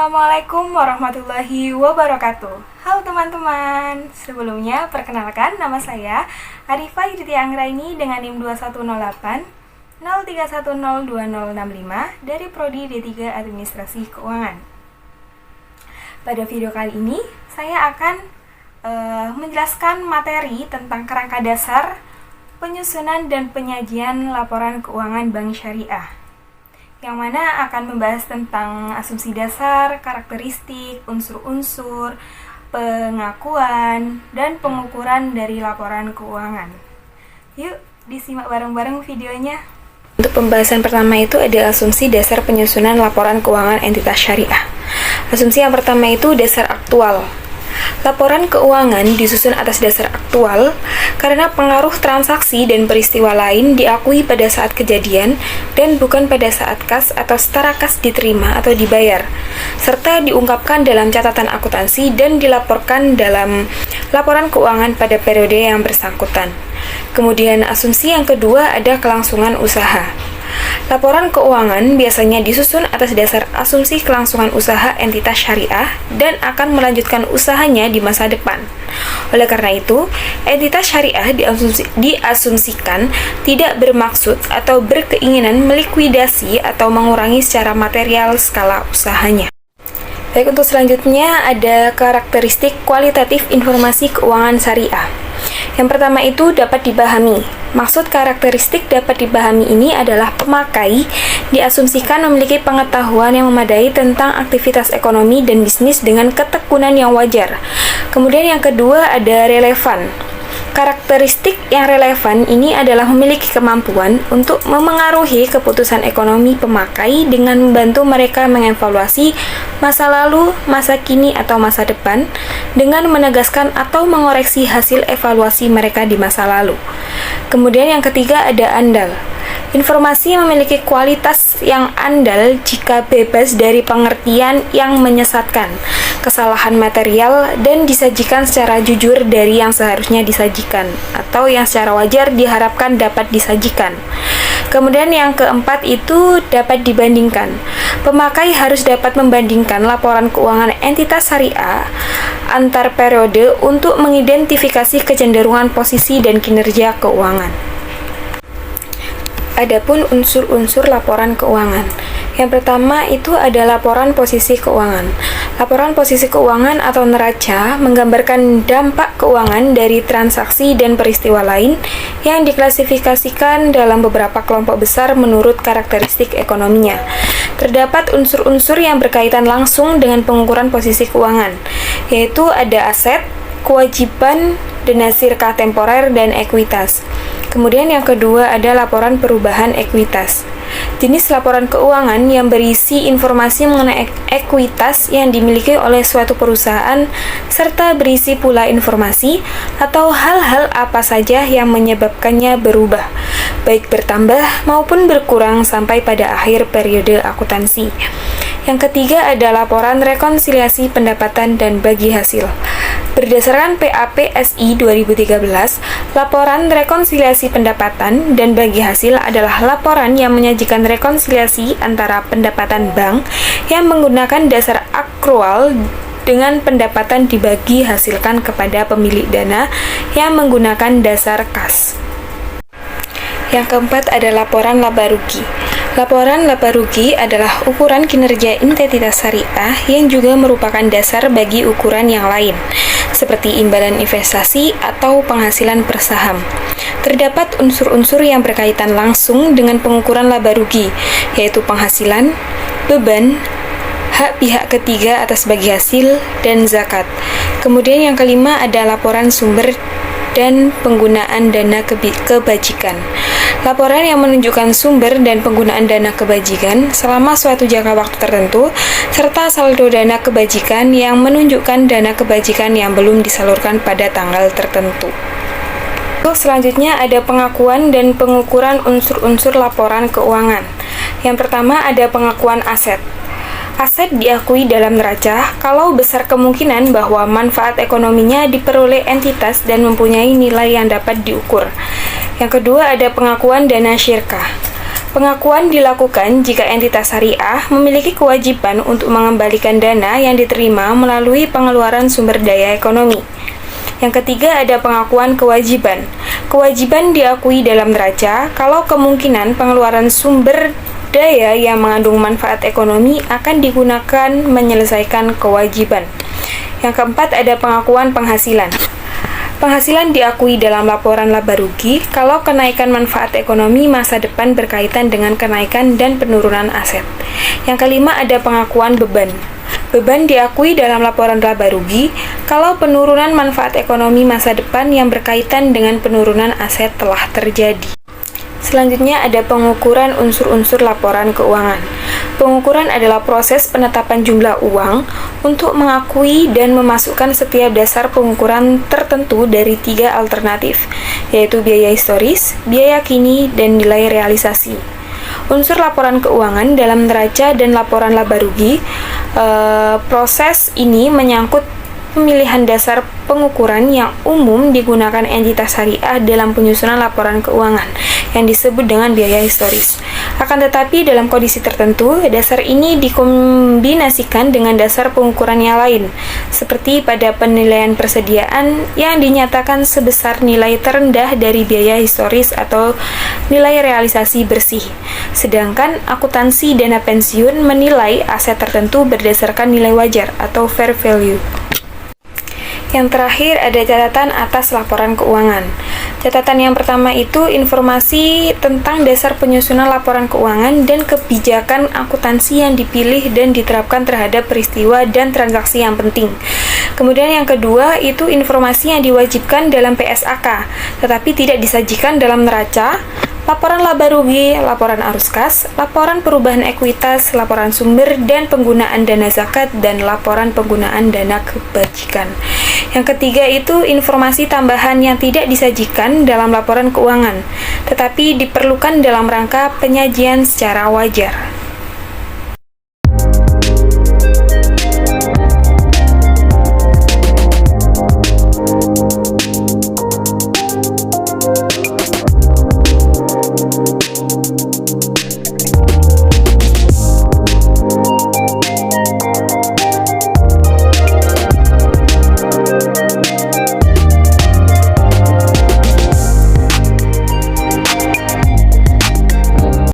Assalamualaikum warahmatullahi wabarakatuh. Halo teman-teman, sebelumnya perkenalkan nama saya Arifah Yudhya Anggraini dengan NIM 2108 03102065 dari Prodi D3 Administrasi Keuangan. Pada video kali ini saya akan menjelaskan materi tentang kerangka dasar penyusunan dan penyajian laporan keuangan bank syariah, yang mana akan membahas tentang asumsi dasar, karakteristik, unsur-unsur, pengakuan, dan pengukuran dari laporan keuangan. Yuk, disimak bareng-bareng videonya. Untuk pembahasan pertama itu ada asumsi dasar penyusunan laporan keuangan entitas syariah. Asumsi yang pertama itu dasar aktual. Laporan keuangan disusun atas dasar aktual karena pengaruh transaksi dan peristiwa lain diakui pada saat kejadian dan bukan pada saat kas atau setara kas diterima atau dibayar, serta diungkapkan dalam catatan akuntansi dan dilaporkan dalam laporan keuangan pada periode yang bersangkutan. Kemudian asumsi yang kedua ada kelangsungan usaha. Laporan keuangan biasanya disusun atas dasar asumsi kelangsungan usaha entitas syariah dan akan melanjutkan usahanya di masa depan. Oleh karena itu, entitas syariah diasumsikan tidak bermaksud atau berkeinginan melikuidasi atau mengurangi secara material skala usahanya. Baik, untuk selanjutnya ada karakteristik kualitatif informasi keuangan syariah. Yang pertama itu dapat dipahami. Maksud karakteristik dapat dipahami ini adalah pemakai diasumsikan memiliki pengetahuan yang memadai tentang aktivitas ekonomi dan bisnis dengan ketekunan yang wajar. Kemudian yang kedua ada relevan. Karakteristik yang relevan ini adalah memiliki kemampuan untuk memengaruhi keputusan ekonomi pemakai dengan membantu mereka mengevaluasi masa lalu, masa kini, atau masa depan dengan menegaskan atau mengoreksi hasil evaluasi mereka di masa lalu. Kemudian yang ketiga ada andal. Informasi memiliki kualitas yang andal jika bebas dari pengertian yang menyesatkan, kesalahan material, dan disajikan secara jujur dari yang seharusnya disajikan, atau yang secara wajar diharapkan dapat disajikan. Kemudian yang keempat itu dapat dibandingkan. Pemakai harus dapat membandingkan laporan keuangan entitas syariah antar periode untuk mengidentifikasi kecenderungan posisi dan kinerja keuangan. Adapun unsur-unsur laporan keuangan. Yang pertama itu ada laporan posisi keuangan. Laporan posisi keuangan atau neraca menggambarkan dampak keuangan dari transaksi dan peristiwa lain yang diklasifikasikan dalam beberapa kelompok besar menurut karakteristik ekonominya. Terdapat unsur-unsur yang berkaitan langsung dengan pengukuran posisi keuangan, yaitu ada aset, kewajiban, dana sirka temporer, dan ekuitas. Kemudian yang kedua ada laporan perubahan ekuitas. Jenis laporan keuangan yang berisi informasi mengenai ekuitas yang dimiliki oleh suatu perusahaan serta berisi pula informasi atau hal-hal apa saja yang menyebabkannya berubah, baik bertambah maupun berkurang sampai pada akhir periode akuntansi. Yang ketiga ada laporan rekonsiliasi pendapatan dan bagi hasil. Berdasarkan PAPSI 2013, laporan rekonsiliasi pendapatan dan bagi hasil adalah laporan yang menyajikan rekonsiliasi antara pendapatan bank yang menggunakan dasar akrual dengan pendapatan dibagi hasilkan kepada pemilik dana yang menggunakan dasar kas. Yang keempat ada laporan laba rugi. Laporan laba rugi adalah ukuran kinerja entitas syariah yang juga merupakan dasar bagi ukuran yang lain, seperti imbalan investasi atau penghasilan per saham. Terdapat unsur-unsur yang berkaitan langsung dengan pengukuran laba rugi, yaitu penghasilan, beban, hak pihak ketiga atas bagi hasil, dan zakat. Kemudian yang kelima ada laporan sumber dan penggunaan dana kebajikan. Laporan yang menunjukkan sumber dan penggunaan dana kebajikan selama suatu jangka waktu tertentu, serta saldo dana kebajikan yang menunjukkan dana kebajikan yang belum disalurkan pada tanggal tertentu. Untuk selanjutnya ada pengakuan dan pengukuran unsur-unsur laporan keuangan. Yang pertama ada pengakuan aset. Aset diakui dalam neraca kalau besar kemungkinan bahwa manfaat ekonominya diperoleh entitas dan mempunyai nilai yang dapat diukur. Yang kedua ada pengakuan dana syirkah. Pengakuan dilakukan jika entitas syariah memiliki kewajiban untuk mengembalikan dana yang diterima melalui pengeluaran sumber daya ekonomi. Yang ketiga ada pengakuan kewajiban. Kewajiban diakui dalam neraca kalau kemungkinan pengeluaran sumber daya yang mengandung manfaat ekonomi akan digunakan menyelesaikan kewajiban. Yang keempat ada pengakuan penghasilan. Penghasilan diakui dalam laporan laba rugi kalau kenaikan manfaat ekonomi masa depan berkaitan dengan kenaikan dan penurunan aset. Yang kelima ada pengakuan beban. Beban diakui dalam laporan laba rugi kalau penurunan manfaat ekonomi masa depan yang berkaitan dengan penurunan aset telah terjadi. Selanjutnya ada pengukuran unsur-unsur laporan keuangan. Pengukuran adalah proses penetapan jumlah uang untuk mengakui dan memasukkan setiap dasar pengukuran tertentu dari 3 alternatif, yaitu biaya historis, biaya kini, dan nilai realisasi. Unsur laporan keuangan dalam neraca dan laporan laba rugi, proses ini menyangkut pemilihan dasar pengukuran yang umum digunakan entitas syariah dalam penyusunan laporan keuangan yang disebut dengan biaya historis. Akan tetapi dalam kondisi tertentu, dasar ini dikombinasikan dengan dasar pengukuran yang lain, seperti pada penilaian persediaan yang dinyatakan sebesar nilai terendah dari biaya historis atau nilai realisasi bersih. Sedangkan akuntansi dana pensiun menilai aset tertentu berdasarkan nilai wajar atau fair value. Yang terakhir ada catatan atas laporan keuangan. Catatan yang pertama itu informasi tentang dasar penyusunan laporan keuangan dan kebijakan akuntansi yang dipilih dan diterapkan terhadap peristiwa dan transaksi yang penting. Kemudian yang kedua itu informasi yang diwajibkan dalam PSAK, tetapi tidak disajikan dalam neraca, laporan laba rugi, laporan arus kas, laporan perubahan ekuitas, laporan sumber dan penggunaan dana zakat, dan laporan penggunaan dana kebajikan. Yang ketiga itu informasi tambahan yang tidak disajikan dalam laporan keuangan, tetapi diperlukan dalam rangka penyajian secara wajar.